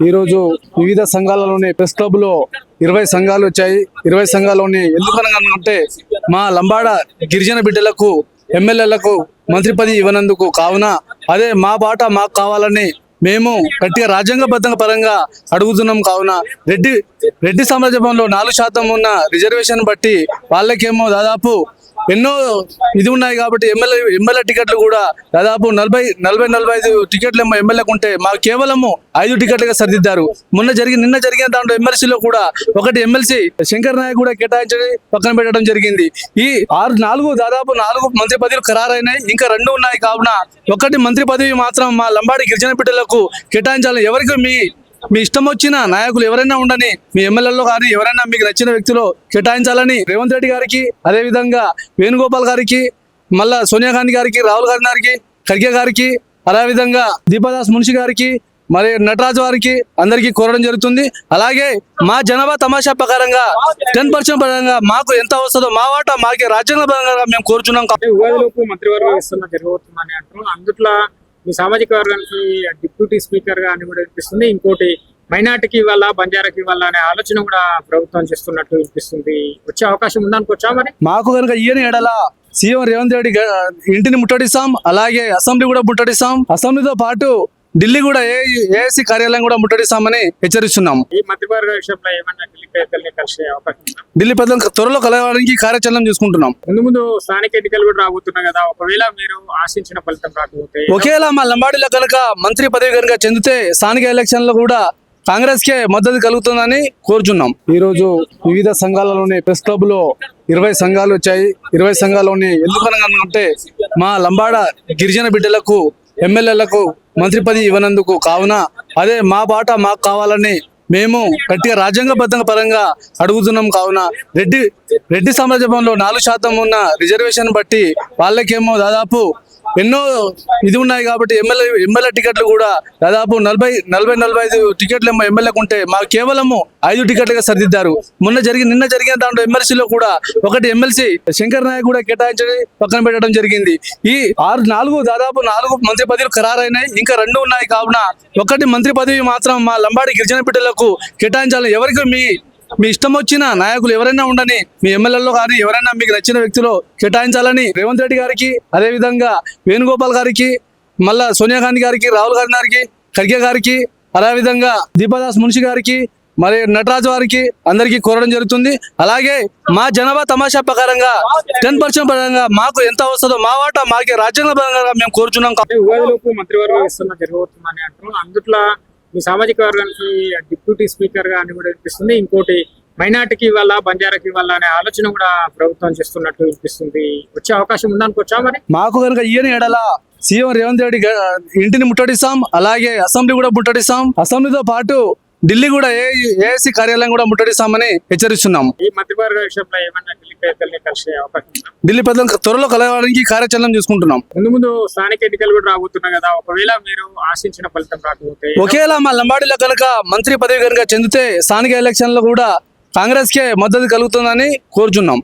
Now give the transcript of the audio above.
ఈరోజు వివిధ సంఘాలలోని press club లో 20 సంఘాలు వచ్చాయి. 20 సంఘాలలోని ఎందుకనంటే మా లంబాడ గిరిజన బిడ్డలకు ఎమ్మెల్యేలకు మంత్రి పదవి ఇవ్వనందుకు కావున అదే మా బాట మాకు కావాలని మేము గట్టిగా రాజ్యాంగబద్ధంగా పరంగా అడుగుతున్నాం. కావున రెడ్డి సామ్రాజ్యంలో 4% ఉన్న రిజర్వేషన్ బట్టి వాళ్ళకేమో దాదాపు ఎన్నో ఇది ఉన్నాయి కాబట్టి ఎమ్మెల్యే టికెట్లు కూడా దాదాపు 40-45 టికెట్లు ఎమ్మెల్యేకు ఉంటే మాకు కేవలము 5 టికెట్లుగా సర్దిద్దారు. నిన్న జరిగిన దాంట్లో ఎమ్మెల్సీలో కూడా ఒకటి ఎమ్మెల్సీ శంకర్ నాయక్ కూడా కేటాయించి పక్కన పెట్టడం జరిగింది. ఈ దాదాపు 4 మంత్రి పదవులు ఖరారైనాయి, ఇంకా 2 ఉన్నాయి. కావున ఒకటి మంత్రి పదవి మాత్రం మా లంబాడి గిరిజన బిడ్డలకు కేటాయించాలి. ఎవరికి మీ ఇష్టం వచ్చిన నాయకులు ఎవరైనా ఉండని, మీ ఎమ్మెల్యేలో కానీ ఎవరైనా మీకు నచ్చిన వ్యక్తులు కేటాయించాలని రేవంత్ రెడ్డి గారికి, అదేవిధంగా వేణుగోపాల్ గారికి, మళ్ళా సోనియా గాంధీ గారికి, రాహుల్ గాంధీ గారికి, ఖర్గే గారికి, అదేవిధంగా దీపాదాస్ మున్షి గారికి, మరి నటరాజు వారికి అందరికీ కోరడం జరుగుతుంది. అలాగే మా జనాభా తమాషా ప్రకారంగా 10% పరంగా మాకు ఎంత వస్తుందో మా వాటా మాకే రాజ్యాంగబద్ధంగా మేము కోరుచున్నాం. ఉగాదిలోపు మంత్రివర్గం విస్తరణ జరగబోతుందని అంటున్నాం. అందుట్లో మీ సామాజిక వర్గానికి డిప్యూటీ స్పీకర్ గా అని కూడా వినిపిస్తుంది. ఇంకోటి మైనార్టీకి ఇవ్వాలా, బంజారాకి ఇవ్వాలా అనే ఆలోచన కూడా ప్రభుత్వం చేస్తున్నట్టు వినిపిస్తుంది. వచ్చే అవకాశం ఉందనుకోవచ్చా? మరి మాకు కనుక ఈయన ఎడల సీఎం రేవంత్ రెడ్డి ఇంటిని ముట్టడిస్తాం, అలాగే అసెంబ్లీ కూడా ముట్టడిస్తాం. అసెంబ్లీతో పాటు ఢిల్లీ కూడా ఏఐసీ కార్యాలయం కూడా ముట్టడిస్తామని హెచ్చరిస్తున్నాం. ఈ మంత్రివర్గ విషయంలో ఏమన్నా ఢిల్లీ పెద్దల్ని కలిసే అవకాశం ఉందా? ఢిల్లీ పెద్దలు త్వరలో కలవడానికి కార్యాచరణ చూసుకుంటున్నాం. ముందు స్థానిక ఎన్నికలు కూడా రాబోతున్నాయి కదా, ఒకవేళ మీరు ఆశించిన ఫలితం రాకపోతే ఒకేలా మా లంబాడీలో కనుక మంత్రి పదవి కనుక చెందితే స్థానిక ఎలక్షన్ లో కూడా కాంగ్రెస్ కే మద్దతు కలుగుతుందని కోరుచున్నాం. ఈ రోజు వివిధ సంఘాలలోని ప్రెస్ క్లబ్ లో 20 సంఘాలు వచ్చాయి. 20 సంఘాలలోని ఎందుకనంటే మా లంబాడ గిరిజన బిడ్డలకు ఎమ్మెల్యేలకు మంత్రి పదవి ఇవ్వనందుకు కావున అదే మా బాట మాకు కావాలని మేము గట్టిగా రాజ్యాంగబద్ధంగా పరంగా అడుగుతున్నాం. కావున రెడ్డి సామ్రాజ్యంలో 4% ఉన్న రిజర్వేషన్ బట్టి వాళ్ళకేమో దాదాపు ఎన్నో ఇది ఉన్నాయి కాబట్టి ఎమ్మెల్యే టికెట్లు కూడా దాదాపు 40-45 టికెట్లు ఎమ్మెల్యేకు ఉంటే మాకు కేవలము 5 టికెట్లుగా సర్దిద్దారు. నిన్న జరిగిన దాంట్లో ఎమ్మెల్సీలో కూడా ఒకటి ఎమ్మెల్సీ శంకర్ నాయక్ కూడా కేటాయించి పక్కన పెట్టడం జరిగింది. ఈ దాదాపు 4 మంత్రి పదవులు ఖరారైనాయి, ఇంకా 2 ఉన్నాయి. కావున ఒకటి మంత్రి పదవి మాత్రం మా లంబాడి గిరిజన బిడ్డలకు కేటాయించాలి. ఎవరికి మీ ఇష్టం వచ్చిన నాయకులు ఎవరైనా ఉండని, మీ ఎమ్మెల్యేలో కానీ ఎవరైనా మీకు నచ్చిన వ్యక్తులు కేటాయించాలని రేవంత్ రెడ్డి గారికి, అదేవిధంగా వేణుగోపాల్ గారికి, మళ్ళా సోనియా గాంధీ గారికి, రాహుల్ గాంధీ గారికి, ఖర్గే గారికి, అదేవిధంగా దీపాదాస్ మున్షి గారికి, మరి నటరాజు వారికి అందరికీ కోరడం జరుగుతుంది. అలాగే మా జనాభా తమాషా ప్రకారంగా 10% పరంగా మాకు ఎంత వస్తుందో మా వాటా మాకే రాజ్యాంగబద్ధంగా మేము కోరుచున్నాం. ఉగాదిలోపు మంత్రివర్గం విస్తరణ జరగబోతుందని అంటున్నాం. అందుట్లో మీ సామాజిక వర్గానికి డిప్యూటీ స్పీకర్ గా అని కూడా వినిపిస్తుంది. ఇంకోటి మైనార్టీకి ఇవ్వాలా, బంజారాకి ఇవ్వాలా అనే ఆలోచన కూడా ప్రభుత్వం చేస్తున్నట్టు వినిపిస్తుంది. వచ్చే అవకాశం ఉందనుకోవచ్చా? మరి మాకు కనుక ఈయన ఎడల సీఎం రేవంత్ రెడ్డి ఇంటిని ముట్టడిస్తాం, అలాగే అసెంబ్లీ కూడా ముట్టడిస్తాం. అసెంబ్లీతో పాటు ఢిల్లీ కూడా ఏఐసీ కార్యాలయం కూడా ముట్టడిస్తామని హెచ్చరిస్తున్నాం. ఈ మంత్రివర్గ విషయంలో ఏమన్నా ఢిల్లీ పెద్దల్ని కలిసే అవకాశం ఉందా? ఢిల్లీ పెద్దలు త్వరలో కలవడానికి కార్యాచరణ చూసుకుంటున్నాం. ముందు స్థానిక ఎన్నికలు కూడా రాబోతున్నాయి కదా, ఒకవేళ మీరు ఆశించిన ఫలితం రాకపోతే ఒకేలా మా లంబాడీలో కనుక మంత్రి పదవి కనుక చెందితే స్థానిక ఎలక్షన్ లో కూడా కాంగ్రెస్ కే మద్దతు కలుగుతుందని కోరుచున్నాం.